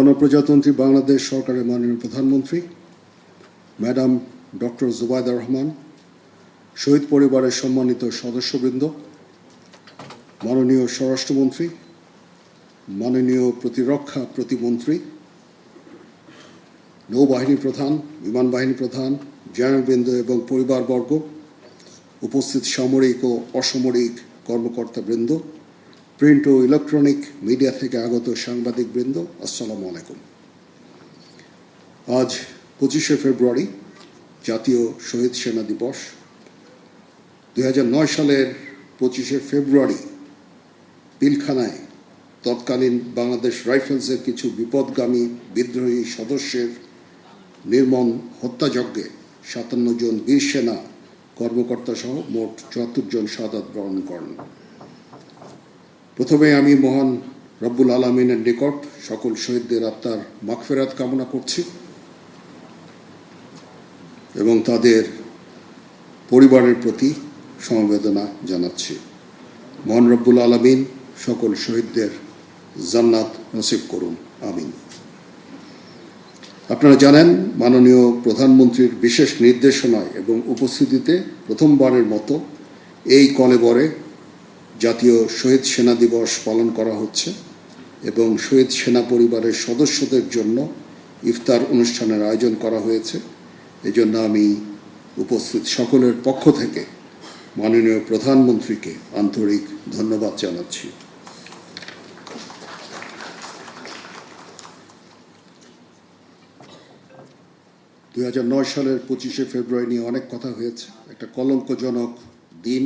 গণপ্রজাতন্ত্রী বাংলাদেশ সরকারের মাননীয় প্রধানমন্ত্রী ম্যাডাম ডক্টর জুবাইদা রহমান, শহীদ পরিবারের সম্মানিত সদস্যবৃন্দ, মাননীয় স্বরাষ্ট্রমন্ত্রী, মাননীয় প্রতিরক্ষা প্রতিমন্ত্রী, নৌবাহিনী প্রধান, বিমান বাহিনী প্রধান, জেনারেলবৃন্দ এবং পরিবারবর্গ, উপস্থিত সামরিক ও অসামরিক কর্মকর্তাবৃন্দ, প্রিন্ট ও ইলেকট্রনিক মিডিয়া থেকে আগত সাংবাদিকবৃন্দ, আসসালামু আলাইকুম। আজ 25শে ফেব্রুয়ারি জাতীয় শহীদ সেনা দিবস। 2009 সালের 25শে ফেব্রুয়ারি পিলখানায় তৎকালীন বাংলাদেশ রাইফেলসের কিছু বিপদগামী বিদ্রোহী সদস্যের নির্মম হত্যাযজ্ঞে 57 জন বীর সেনা কর্মকর্তা সহ মোট 74 জন শাহাদাত বরণ করেন। প্রথমে আমি মহান রব্বুল আলামিনের নিকট সকল শহীদদের আত্মার মাগফিরাত কামনা করছি এবং তাদের পরিবারের প্রতি সমবেদনা জানাচ্ছি। মহান রব্বুল আলামিন সকল শহীদদের জান্নাত নসিব করুন, আমিন। আপনারা জানেন, মাননীয় প্রধানমন্ত্রীর বিশেষ নির্দেশনায় এবং উপস্থিতিতে প্রথমবারের মতো এই কলেবরে জাতীয় শহীদ সেনা দিবস পালন করা হচ্ছে এবং শহীদ সেনা পরিবারের সদস্যদের জন্য ইফতার অনুষ্ঠানের আয়োজন করা হয়েছে। এজন্য আমি উপস্থিত সকলের পক্ষ থেকে মাননীয় প্রধানমন্ত্রীকে আন্তরিক ধন্যবাদ জানাচ্ছি। দুই সালের 25শে ফেব্রুয়ারি নিয়ে অনেক কথা হয়েছে। একটা কলঙ্কজনক দিন।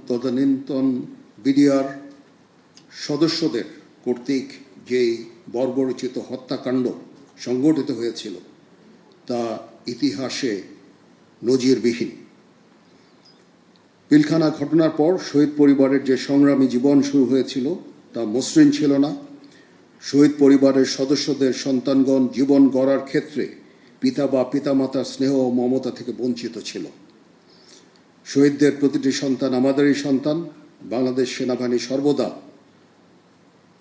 তদানীন্তন বিডিআর সদস্যদের কর্তৃক যেই বর্বরচিত হত্যাকাণ্ড সংগঠিত হয়েছিল তা ইতিহাসে নজিরবিহীন। পিলখানা ঘটনার পর শহীদ পরিবারের যে সংগ্রামী জীবন শুরু হয়েছিল তা মসৃণ ছিল না। শহীদ পরিবারের সদস্যদের সন্তানগণ জীবন গড়ার ক্ষেত্রে পিতা বা পিতামাতার স্নেহ ও মমতা থেকে বঞ্চিত ছিল। শহীদদের প্রতিটি সন্তান আমাদেরই সন্তান। বাংলাদেশ সেনাবাহিনী সর্বদা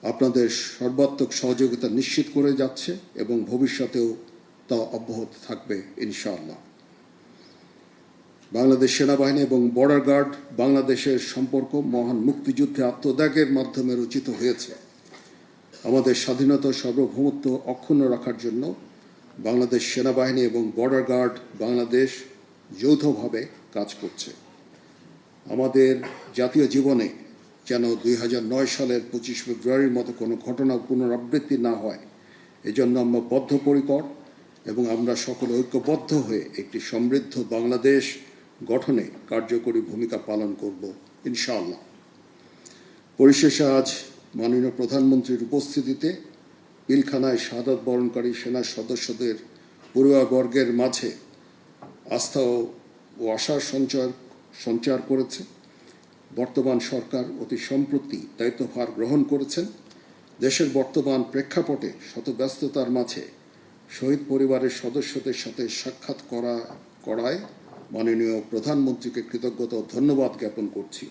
আপনাদের সর্বাত্মক সহযোগিতা নিশ্চিত করে যাচ্ছে এবং ভবিষ্যতেও তা অব্যাহত থাকবে ইনশাআল্লাহ। বাংলাদেশ সেনাবাহিনী এবং বর্ডার গার্ড বাংলাদেশের সম্পর্ক মহান মুক্তিযুদ্ধে আত্মত্যাগের মাধ্যমে রচিত হয়েছে। আমাদের স্বাধীনতা সার্বভৌমত্ব অক্ষুণ্ণ রাখার জন্য বাংলাদেশ সেনাবাহিনী এবং বর্ডার গার্ড বাংলাদেশ যৌথভাবে কাজ করছে। আমাদের জাতীয় জীবনে যেন 2009 সালের 25 ফেব্রুয়ারির মতো কোনো ঘটনা পুনরাবৃত্তি না হয়, এজন্য আমরা বদ্ধপরিকর এবং আমরা সকলে ঐক্যবদ্ধ হয়ে একটি সমৃদ্ধ বাংলাদেশ গঠনে কার্যকরী ভূমিকা পালন করব ইনশাআল্লাহ। পরিশেষে আজ মাননীয় প্রধানমন্ত্রীর উপস্থিতিতে পিলখানায় শাহাদাত বরণকারী সেনা সদস্যদের পরিবারবর্গের মাঝে আস্থা ও আশার সঞ্চার করেছে। বর্তমান সরকার অতি সম্প্রতি দায়িত্বভার গ্রহণ করেছেন। দেশের বর্তমান প্রেক্ষাপটে শত ব্যস্ততার মাঝে শহীদ পরিবারের সদস্যদের সাথে সাক্ষাৎ করায় মাননীয় প্রধানমন্ত্রীকে কৃতজ্ঞতা ও ধন্যবাদ জ্ঞাপন করছি।